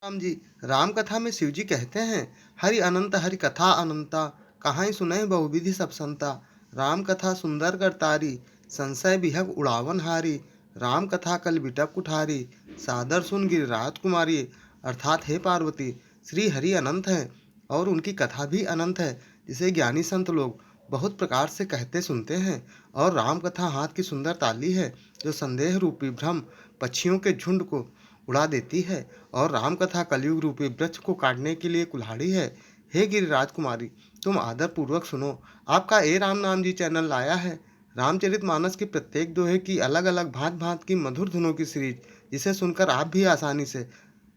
राम जी। राम कथा में शिव जी कहते हैं, हरि अनंत हरि कथा अनंता, कहाई सुनहि बहुविधि सब संता। राम कथा सुंदर कर तारी, संशय बिहग उड़ावन हारी। राम कथा कल बिटप कुठारी, सादर सुन गिरिराज कुमारी। अर्थात हे पार्वती, श्री हरि अनंत हैं और उनकी कथा भी अनंत है, जिसे ज्ञानी संत लोग बहुत प्रकार से कहते सुनते हैं। और राम कथा हाथ की सुंदर ताली है, जो संदेह रूपी भ्रम पक्षियों के झुंड को उड़ा देती है। और राम कथा कलयुग रूपी वृक्ष को काटने के लिए कुल्हाड़ी है। हे गिरिराज कुमारी, तुम आदर पूर्वक सुनो। आपका ए राम नाम जी चैनल लाया है रामचरितमानस के प्रत्येक दोहे की अलग अलग भांत भांत की मधुर धुनों की सीरीज, जिसे सुनकर आप भी आसानी से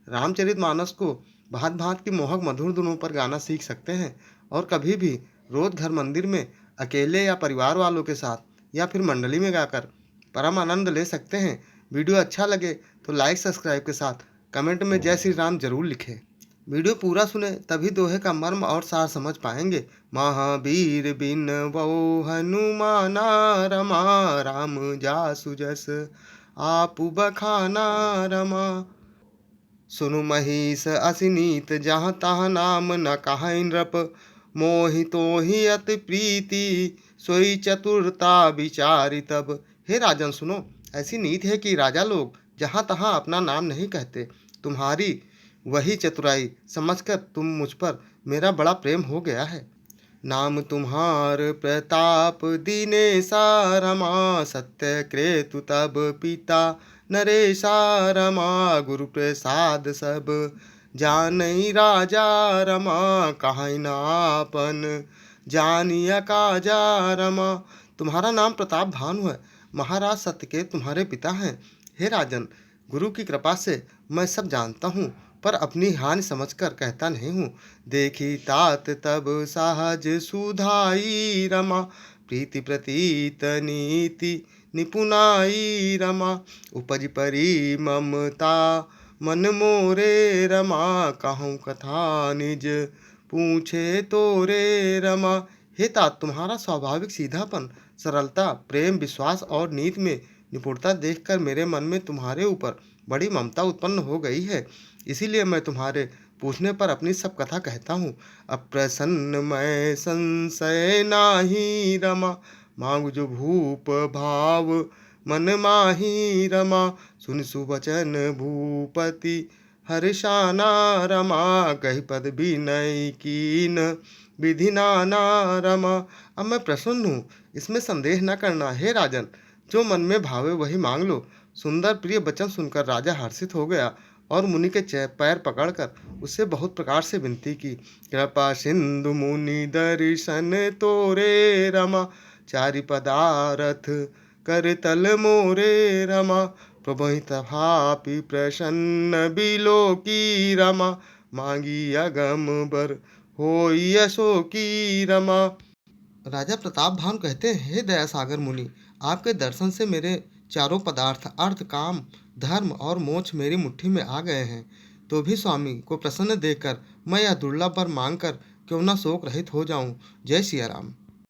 रामचरितमानस को भांत भांत की मोहक मधुर धुनों पर गाना सीख सकते हैं। और कभी भी रोज घर मंदिर में अकेले या परिवार वालों के साथ या फिर मंडली में गाकर परम आनंद ले सकते हैं। वीडियो अच्छा लगे तो लाइक सब्सक्राइब के साथ कमेंट में जय श्री राम जरूर लिखें। वीडियो पूरा सुने तभी दोहे का मर्म और सार समझ पाएंगे। महावीर बिन वो हनुमाना, रमा राम जासु जस आप बखाना। रमा सुनु महिष असिनीत, जहाँ तहाँ नाम न कहाई नृप। मोहि तोहि अति प्रीति, सोई चतुरता विचारी तब। हे राजन सुनो, ऐसी नीति है कि राजा लोग जहाँ तहाँ अपना नाम नहीं कहते। तुम्हारी वही चतुराई समझकर तुम मुझ पर मेरा बड़ा प्रेम हो गया है। नाम तुम्हार प्रताप दीनेशा, रमा सत्य क्रेतु तब पिता नरेशा। रमा गुरु प्रसाद सब जानई राजा, रमा कहाई नापन जानिया काजा। रमा तुम्हारा नाम प्रताप भानु है, महाराज सत्यकेत तुम्हारे पिता हैं। हे राजन, गुरु की कृपा से मैं सब जानता हूँ, पर अपनी हानि समझकर कहता नहीं हूँ। देखी तात तब सहज सुधाई, रमा प्रीति प्रतीत नीति निपुनाई। रमा उपज परी ममता मन मोरे, रमा कहूँ कथा निज पूछे तोरे। रमा हे तात, तुम्हारा स्वाभाविक सीधापन, सरलता, प्रेम, विश्वास और नीति में निपुणता देखकर मेरे मन में तुम्हारे ऊपर बड़ी ममता उत्पन्न हो गई है। इसीलिए मैं तुम्हारे पूछने पर अपनी सब कथा कहता हूँ। अप्रसन्न मैं संशय नाही, रमा मांग जो भूप भाव मन माही। रमा सुन सुवचन भूपति हर्षाना, रमा कही पद विनय कीन विधि नाना। रमा अब मैं प्रसन्न हूँ, इसमें संदेह न करना। हे राजन, जो मन में भावे वही मांग लो। सुंदर प्रिय वचन सुनकर राजा हर्षित हो गया और मुनि के पैर पकड़कर उससे बहुत प्रकार से विनती की। कृपा सिंधु मुनि दर्शन तोरे, रमा चारि पदारथ कर तल मोरे। रमा प्रभु तथापि प्रसन्न बिलो की, रमा मांगी अगम बर होई यशो की। रमा राजा प्रताप भानु कहते हैं, हे दया सागर मुनि, आपके दर्शन से मेरे चारों पदार्थ अर्थ काम धर्म और मोक्ष मेरी मुट्ठी में आ गए हैं। तो भी स्वामी को प्रसन्न देखकर मैं यह दुर्लभ वर मांगकर क्यों न शोक रहित हो जाऊं। जय सिया राम।